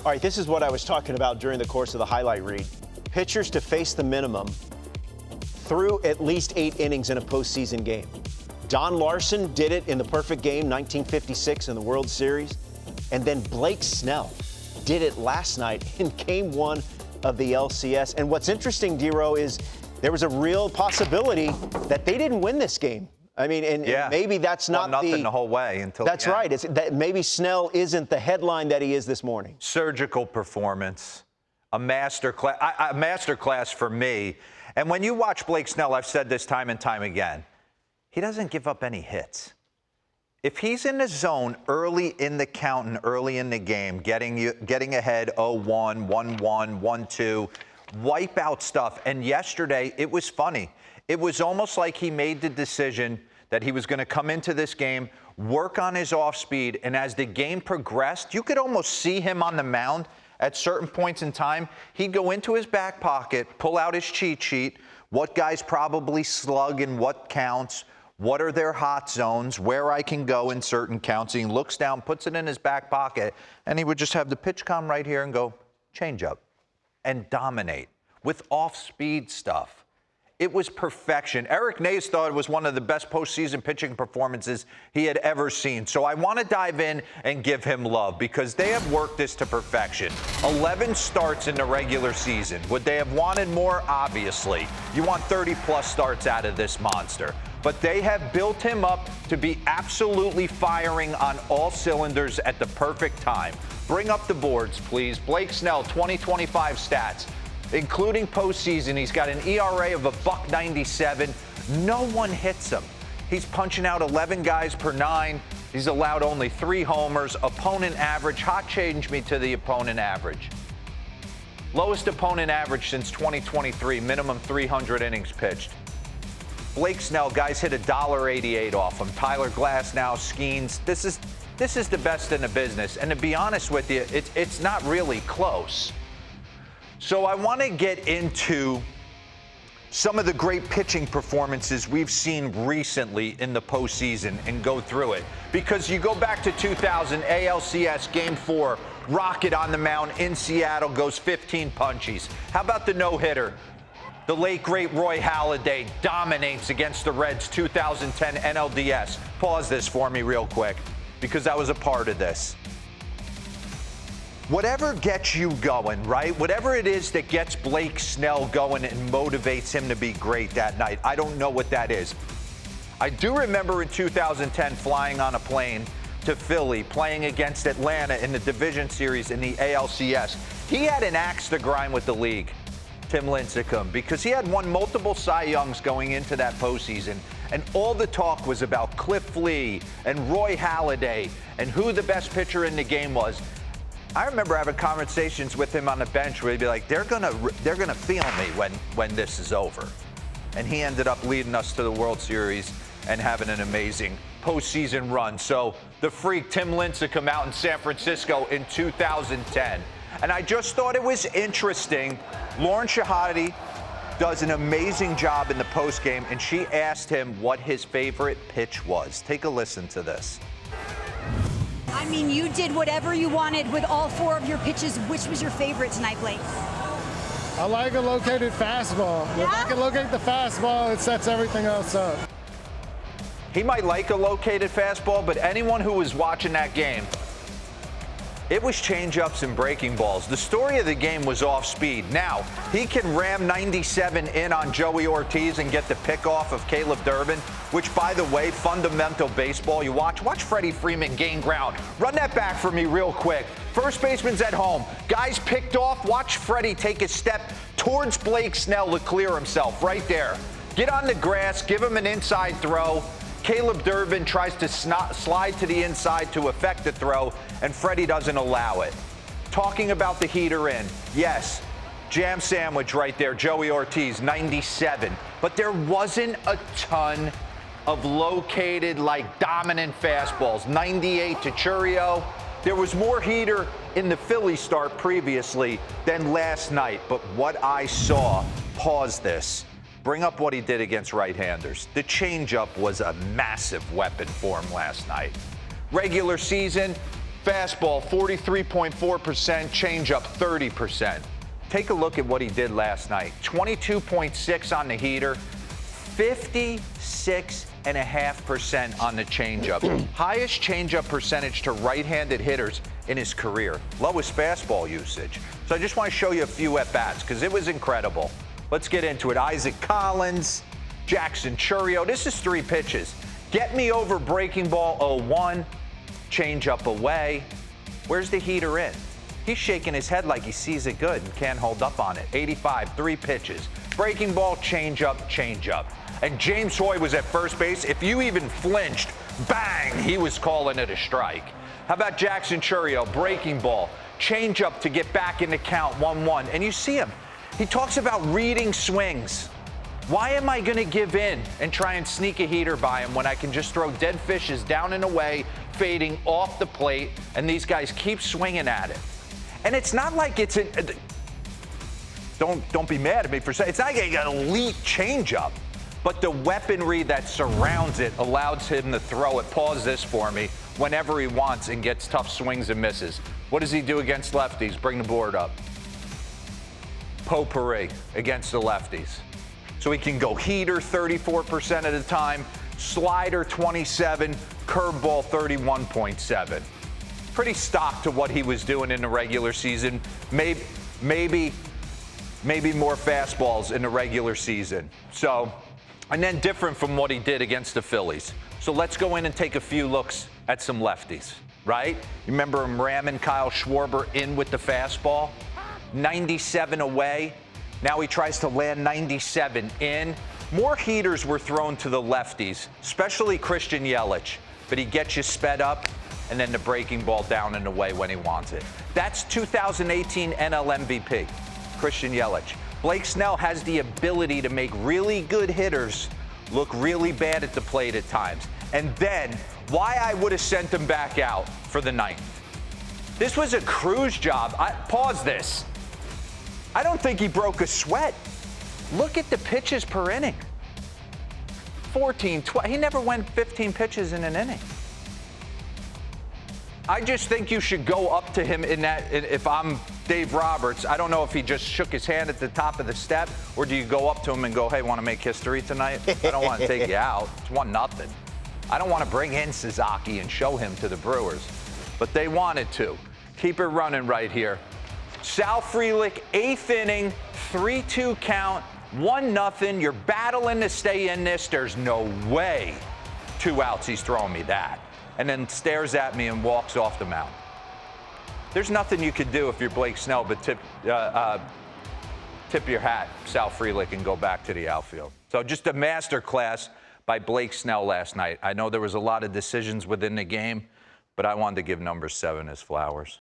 All right, this is what I was talking about during the course of the highlight read. Pitchers to face the minimum through at least 8 innings in a postseason game. Don Larson did it in the perfect game, 1956 in the World Series. And then Blake Snell did it last night in Game 1 of the LCS. And what's interesting, DeRo, is there was a real possibility that they didn't win this game. I mean, and maybe that's not nothing the whole way until that's right. It's that maybe Snell isn't the headline that he is this morning. Surgical performance, a masterclass for me. And when you watch Blake Snell, I've said this time and time again, he doesn't give up any hits. If he's in the zone early in the count and early in the game, getting ahead 0-1, 1-1, 1-2, wipe out stuff. And yesterday, it was funny. It was almost like he made the decision that he was going to come into this game, work on his off speed, and as the game progressed, you could almost see him on the mound at certain points in time. He'd go into his back pocket, pull out his cheat sheet, what guys probably slug and what counts, what are their hot zones, where I can go in certain counts. He looks down, puts it in his back pocket, and he would just have the pitch come right here and go, change up, and dominate with off-speed stuff. It was perfection. Eric Nays thought it was one of the best postseason pitching performances he had ever seen. So I want to dive in and give him love because they have worked this to perfection. 11 starts in the regular season. Would they have wanted more? Obviously. You want 30-plus starts out of this monster. But they have built him up to be absolutely firing on all cylinders at the perfect time. Bring up the boards, please. Blake Snell, 2025 stats. Including postseason, he's got an ERA of $1.97. No one hits him. He's punching out 11 guys per 9. He's allowed only 3 homers. Opponent average, hot change me to the opponent average. Lowest opponent average since 2023, minimum 300 innings pitched. Blake Snell, guys hit $1.88 off him. Tyler Glasnow, Skeens. This is the best in the business. And to be honest with you, it's not really close. So I want to get into some of the great pitching performances we've seen recently in the postseason and go through it. Because you go back to 2000, ALCS Game 4, Rocket on the mound in Seattle goes 15 punchies. How about the no-hitter? The late, great Roy Halladay dominates against the Reds 2010 NLDS. Pause this for me real quick because I was a part of this. Whatever gets you going, right? Whatever it is that gets Blake Snell going and motivates him to be great that night, I don't know what that is. I do remember in 2010 flying on a plane to Philly, playing against Atlanta in the division series in the ALCS. He had an axe to grind with the league, Tim Lincecum, because he had won multiple Cy Youngs going into that postseason. And all the talk was about Cliff Lee and Roy Halladay and who the best pitcher in the game was. I remember having conversations with him on the bench where he'd be like, they're gonna feel me when this is over. And he ended up leading us to the World Series and having an amazing postseason run. So the freak Tim Lincecum out in San Francisco in 2010. And I just thought it was interesting. Lauren Shahadi does an amazing job in the postgame, and she asked him what his favorite pitch was. Take a listen to this. I mean, you did whatever you wanted with all 4 of your pitches. Which was your favorite tonight, Blake? I like a located fastball. Yeah? If I can locate the fastball, it sets everything else up. He might like a located fastball, but anyone who was watching that game, it was changeups and breaking balls. The story of the game was off speed. Now, he can ram 97 in on Joey Ortiz and get the pick off of Caleb Durbin, which, by the way, fundamental baseball. You watch Freddie Freeman gain ground. Run that back for me real quick. First baseman's at home. Guys picked off. Watch Freddie take a step towards Blake Snell to clear himself right there. Get on the grass, give him an inside throw. Caleb Durbin tries to slide to the inside to effect the throw, and Freddie doesn't allow it. Talking about the heater in, yes, jam sandwich right there, Joey Ortiz, 97. But there wasn't a ton of located, dominant fastballs. 98 to Churio. There was more heater in the Philly start previously than last night. But what I saw, pause this. Bring up what he did against right-handers. The changeup was a massive weapon for him last night. Regular season, Fastball 43.4%, changeup 30%. Take a look at what he did last night. 22.6 on the heater, 56.5% on the changeup. Highest changeup percentage to right-handed hitters in his career. Lowest fastball usage. So I just want to show you a few at-bats because it was incredible. Let's get into it. Isaac Collins, Jackson Chourio. This is 3 pitches. Get me over breaking ball 0-1, changeup away. Where's the heater in? He's shaking his head like he sees it good and can't hold up on it. 85, 3 pitches. Breaking ball, changeup, changeup. And James Hoy was at first base. If you even flinched, bang, he was calling it a strike. How about Jackson Chourio? Breaking ball, changeup to get back in the count, 1-1. And you see him. He talks about reading swings. Why am I going to give in and try and sneak a heater by him when I can just throw dead fishes down and away, fading off the plate, and these guys keep swinging at it? And it's not like it's an don't be mad at me for saying it's not like an elite changeup, but the weaponry that surrounds it allows him to throw it. Pause this for me. Whenever he wants and gets tough swings and misses. What does he do against lefties? Bring the board up. Potpourri against the lefties. So he can go heater 34% of the time, slider 27, curveball 31.7. Pretty stock to what he was doing in the regular season. Maybe more fastballs in the regular season. So, and then different from what he did against the Phillies. So let's go in and take a few looks at some lefties, right? You remember him ramming Kyle Schwarber in with the fastball? 97 away. Now he tries to land 97 in. More heaters were thrown to the lefties, especially Christian Yelich, but he gets you sped up and then the breaking ball down and away when he wants it. That's 2018 NL MVP, Christian Yelich. Blake Snell has the ability to make really good hitters look really bad at the plate at times. And then, why I would have sent him back out for the 9th. This was a cruise job. Pause this. I don't think he broke a sweat. Look at the pitches per inning. 14, 12. He never went 15 pitches in an inning. I just think you should go up to him in that. If I'm Dave Roberts, I don't know if he just shook his hand at the top of the step, or do you go up to him and go, hey, want to make history tonight? I don't want to take you out. It's 1-0. I don't want to bring in Sasaki and show him to the Brewers, but they wanted to. Keep it running right here. Sal Frelick, 8th inning, 3-2 count, 1-0. You're battling to stay in this. There's no way 2 outs he's throwing me that. And then stares at me and walks off the mound. There's nothing you could do if you're Blake Snell but tip your hat, Sal Frelick, and go back to the outfield. So just a masterclass by Blake Snell last night. I know there was a lot of decisions within the game, but I wanted to give number 7 his flowers.